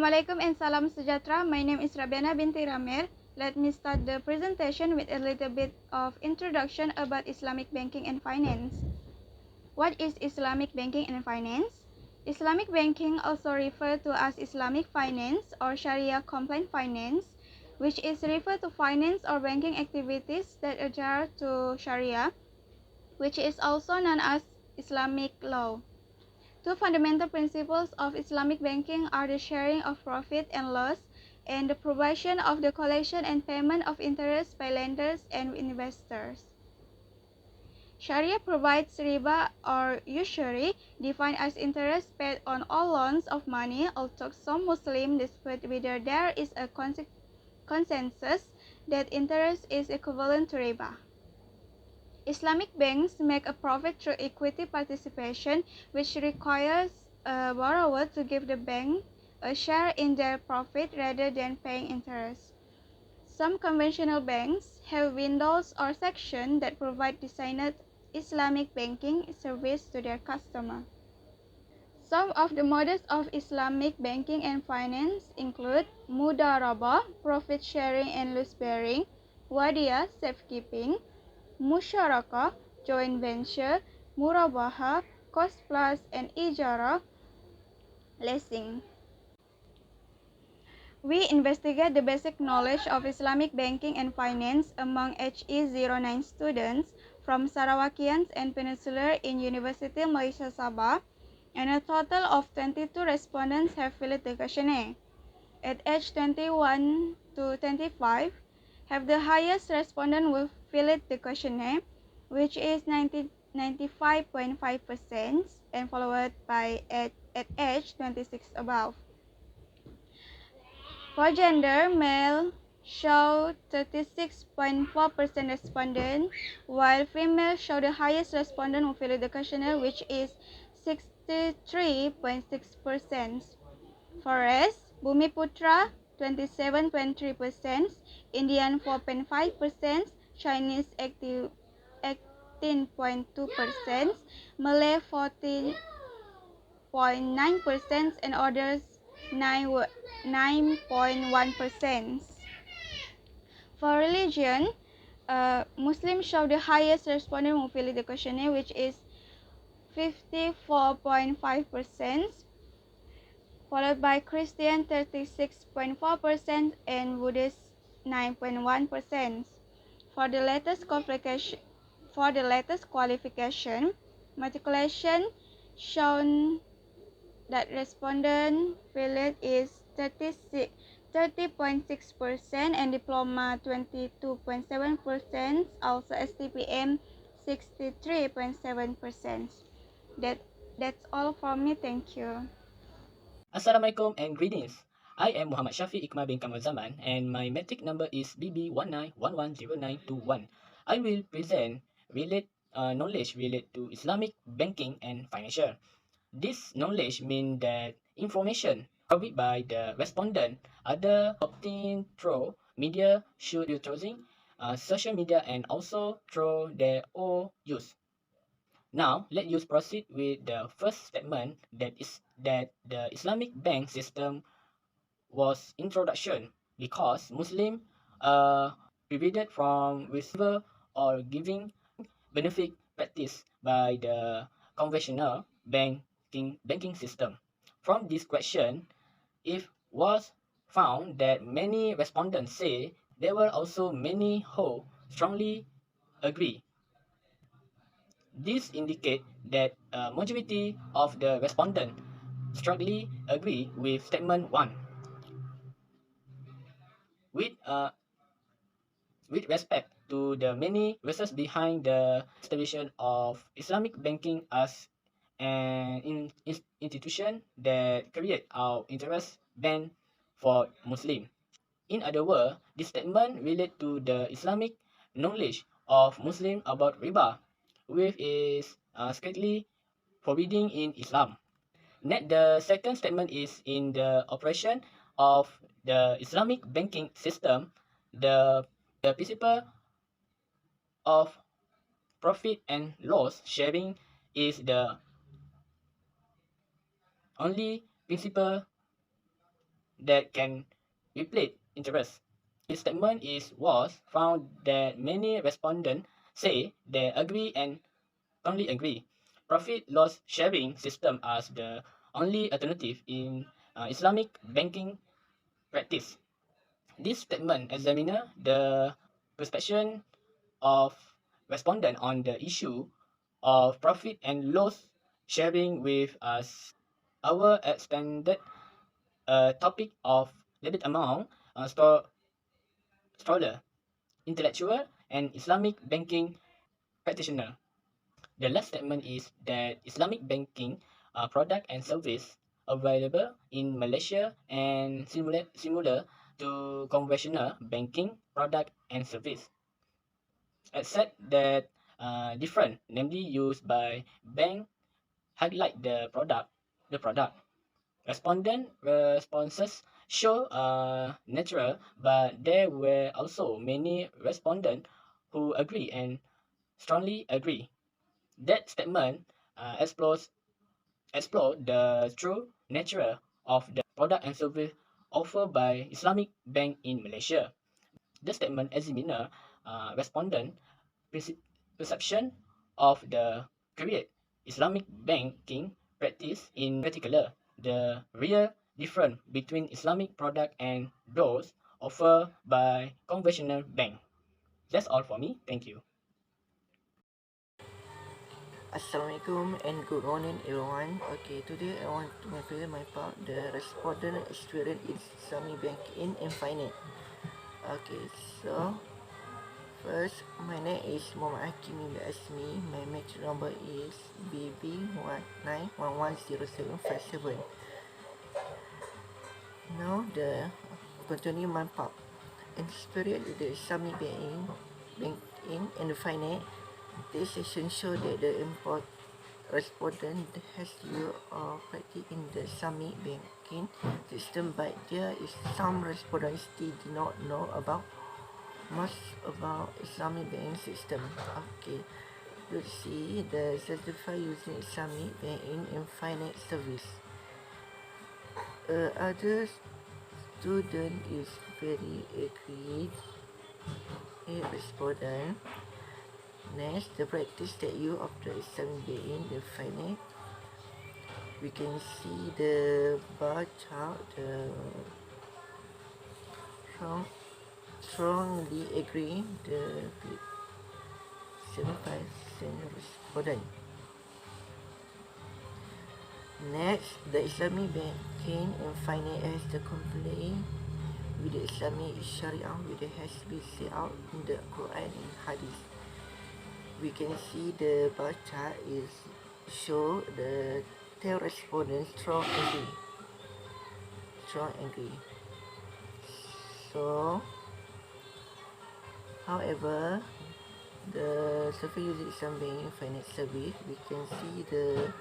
Assalamualaikum and salam sejahtera. My name is Rabiana binti Ramir. Let me start the presentation with a little bit of introduction about Islamic banking and finance. What is Islamic banking and finance? Islamic banking, also referred to as Islamic finance or Sharia compliant finance, which is referred to finance or banking activities that adhere to Sharia, which is also known as Islamic law. Two fundamental principles of Islamic banking are the sharing of profit and loss and the provision of the collection and payment of interest by lenders and investors. Sharia provides riba or usury, defined as interest paid on all loans of money, although some Muslims dispute whether there is a consensus that interest is equivalent to riba. Islamic banks make a profit through equity participation, which requires a borrower to give the bank a share in their profit rather than paying interest. Some conventional banks have windows or sections that provide designated Islamic banking service to their customers. Some of the models of Islamic banking and finance include Mudarabah, profit sharing and loss bearing, Wadiyah, safekeeping, Musyarakah, joint venture, Murabaha, cost plus, and Ijara, leasing. We investigate the basic knowledge of Islamic banking and finance among HE09 students from Sarawakians and Peninsular in University Malaysia Sabah, and a total of 22 respondents have filled the questionnaire. At age 21 to 25, have the highest respondent will filled the questionnaire, which is 95.5%, and followed by at age 26 above. For gender, male show 36.4% respondent, while female show the highest respondent who filled the questionnaire, which is 63.6%. For race, Bumiputra 27.3%, Indian 4.5%, Chinese 18.2%, Malay 14.9%, and others 9.1%. For religion, Muslims show the highest respondent who filled the questionnaire, which is 54.5%. Followed by Christian 36.4% and Buddhist 9.1%. For the latest qualification, matriculation shown that respondent filled is 30.6% and diploma 22.7%, also STPM 63.7%. That's all from me. Thank you. Assalamualaikum and greetings. I am Muhammad Shafiq Ikmal bin Kamal Zaman and my metric number is BB19110921. I will present knowledge related to Islamic banking and financial. This knowledge means that information provided by the respondent are obtained through media should using social media and also through their own use. Now, let us proceed with the first statement that is that the Islamic bank system was introduction because Muslim prevented from receiver or giving benefit practice by the conventional banking system. From this question, it was found that many respondents say there were also many who strongly agree. This indicates that a majority of the respondents strongly agree with statement 1. With, uh, with respect to the many reasons behind the establishment of Islamic banking as an institution that create our interest bank for Muslim. In other words, this statement relate to the Islamic knowledge of Muslim about riba, which is strictly forbidden in Islam. The second statement is in the operation of the Islamic banking system, the principle of profit and loss sharing is the only principle that can replace interest. This statement was found that many respondents say they agree and strongly agree. Profit loss sharing system as the only alternative in Islamic banking practice. This statement examines the perception of respondent on the issue of profit and loss sharing with us. Our expanded topic of debit amount scholar, intellectual, and Islamic banking practitioner. The last statement is that Islamic banking product and service available in Malaysia and similar to conventional banking product and service, except that different, namely used by bank highlight the product. Respondent responses show natural, but there were also many respondents who agree and strongly agree. That statement explore the true nature of the product and service offered by Islamic Bank in Malaysia. The statement examines respondent perception of the period Islamic banking practice, in particular, the real difference between Islamic product and those offered by conventional bank. That's all for me. Thank you. Assalamualaikum and good morning everyone. Okay, today I want to present my part the respondent experience in Islamic banking and finance. Okay, so first my name is Muhammad Hakim Ibn Asmi. My match number is BB19110757. Now the continue my part. Experience in the Islamic banking and finance. This session shows that the import respondent has used or practice in the Islamic banking system, but there is some respondents still do not know about much about Islamic banking system. Okay, let's see the certified using Islamic banking and finance service. Other student is very agreed. A respondent. Next, the practice that you of the Islamic banking, the finance. We can see the bar chart, the strongly agree the 75% respondent. Next, the Islamic banking and finance has the comply with the Islamic Sharia, which has been set out in the Quran and Hadith. We can see the bar chart is show the 10 respondents strong agree. So, however, the survey using some banking finance service, we can see the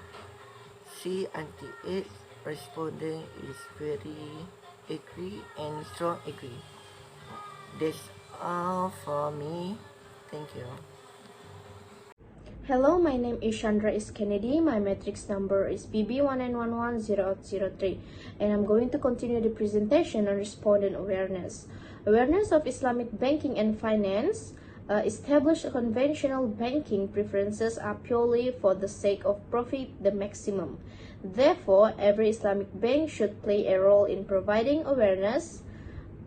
C until 8 respondent is very agree and strong agree. That's all for me. Thank you. Hello, my name is Chandra S. Kennedy. My matrix number is BB19110803, and I'm going to continue the presentation on respondent awareness. Awareness of Islamic banking and finance. Established conventional banking preferences are purely for the sake of profit the maximum. Therefore, every Islamic bank should play a role in providing awareness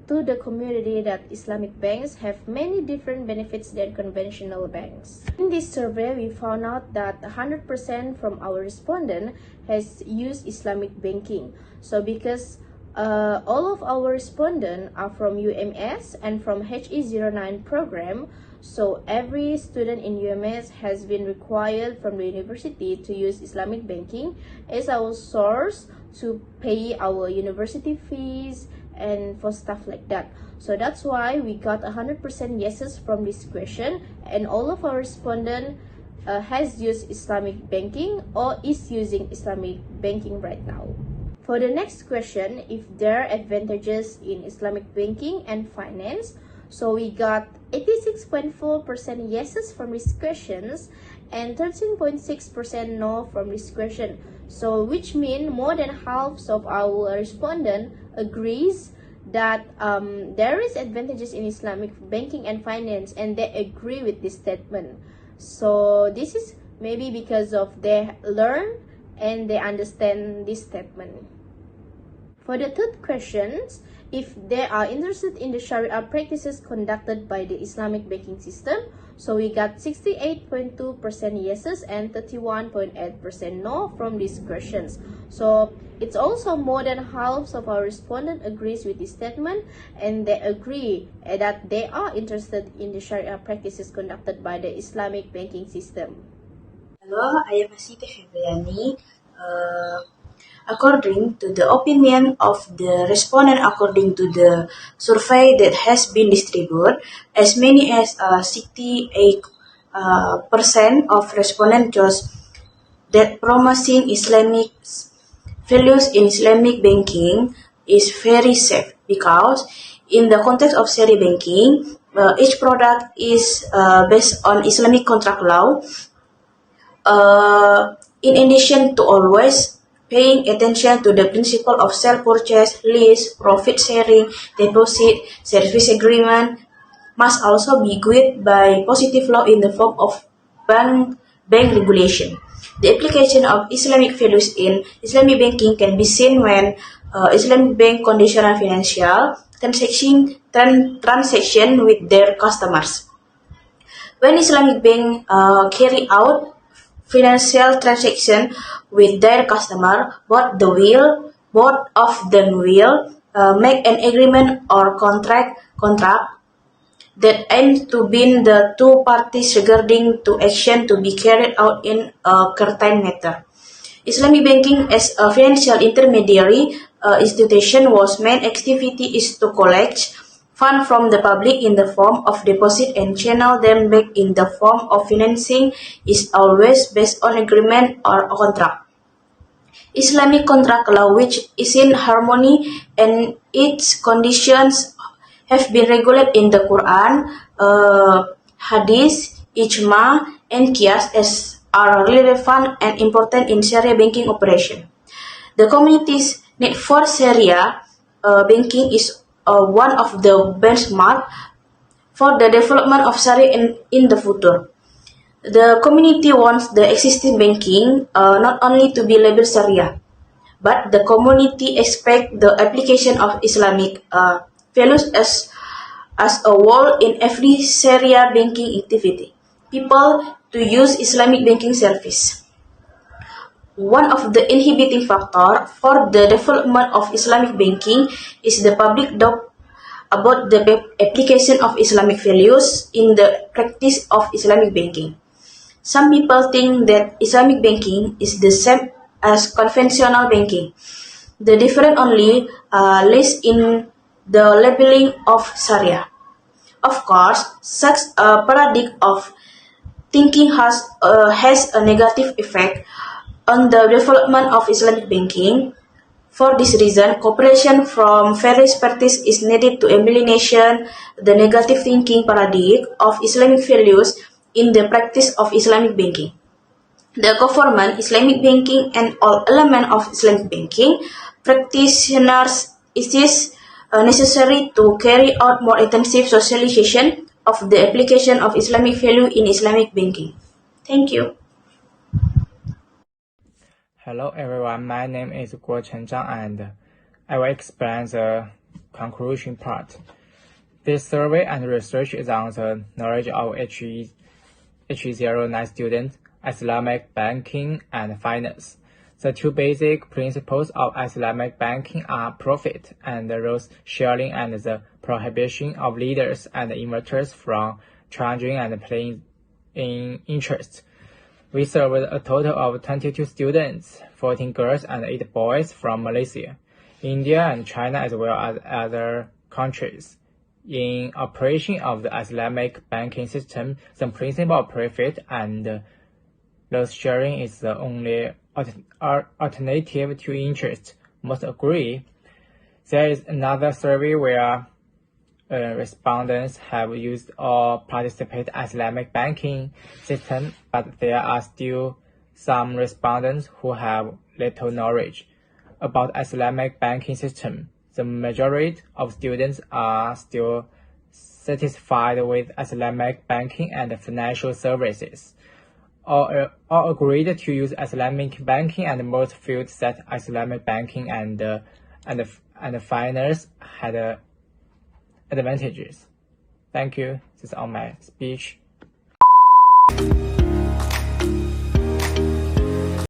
to the community that Islamic banks have many different benefits than conventional banks. In this survey, we found out that 100% from our respondent has used Islamic banking. So because all of our respondents are from UMS and from HE09 program, so every student in UMS has been required from the university to use Islamic banking as our source to pay our university fees and for stuff like that. So that's why we got 100% yeses from this question, and all of our respondent has used Islamic banking or is using Islamic banking right now. For the next question, if there are advantages in Islamic banking and finance, So we got 86.4% yeses from these questions and 13.6% no from this question. So which means more than half of our respondent agrees that there is advantages in Islamic banking and finance, and they agree with this statement. So this is maybe because of they learn and they understand this statement. For the third questions, if they are interested in the Sharia practices conducted by the Islamic banking system, so we got 68.2% yeses and 31.8% no from these questions. So it's also more than half of our respondents agrees with this statement, and they agree that they are interested in the Sharia practices conducted by the Islamic banking system. Hello, I am Asita Febriani. According to the opinion of the respondent, according to the survey that has been distributed, as many as 68% of respondents chose that promoting Islamic values in Islamic banking is very safe, because in the context of Sharia banking, each product is based on Islamic contract law. In addition to always paying attention to the principle of self-purchase, lease, profit sharing, deposit, service agreement, must also be guided by positive law in the form of bank regulation. The application of Islamic values in Islamic banking can be seen when Islamic bank conditional financial transaction with their customers. When Islamic bank carry out financial transaction with their customer, both of them will make an agreement or contract that aims to bind the two parties regarding to action to be carried out in a certain matter. Islamic banking as a financial intermediary institution whose main activity is to collect funds from the public in the form of deposit and channel them back in the form of financing is always based on agreement or contract. Islamic contract law, which is in harmony and its conditions have been regulated in the Quran, Hadith, Ijma, and Qiyas as are relevant and important in Sharia banking operation. The community's need for Sharia banking is one of the benchmark for the development of Sharia in the future. The community wants the existing banking not only to be labeled Sharia, but the community expects the application of Islamic values as a whole in every Sharia banking activity. People to use Islamic banking service. One of the inhibiting factors for the development of Islamic banking is the public doubt about the application of Islamic values in the practice of Islamic banking. Some people think that Islamic banking is the same as conventional banking. The difference only lies in the labeling of Sharia. Of course, such a paradigm of thinking has a negative effect on the development of Islamic banking. For this reason, cooperation from various parties is needed to eliminate the negative thinking paradigm of Islamic values in the practice of Islamic banking. The government, Islamic banking, and all elements of Islamic banking practitioners it is necessary to carry out more intensive socialization of the application of Islamic value in Islamic banking. Thank you. Hello everyone, my name is Guo Chen Zhang and I will explain the conclusion part. This survey and research is on the knowledge of HE09 students, Islamic banking and finance. The two basic principles of Islamic banking are profit and loss sharing and the prohibition of leaders and investors from charging and paying in interest. We surveyed a total of 22 students, 14 girls and 8 boys from Malaysia, India and China as well as other countries. In operation of the Islamic banking system, the principle of profit and loss sharing is the only alternative to interest. Most agree. There is another survey where respondents have used or participate in Islamic banking system, but there are still some respondents who have little knowledge about Islamic banking system. The majority of students are still satisfied with Islamic banking and financial services, or agreed to use Islamic banking, and most felt that Islamic banking and finance had advantages. Thank you. This is all my speech.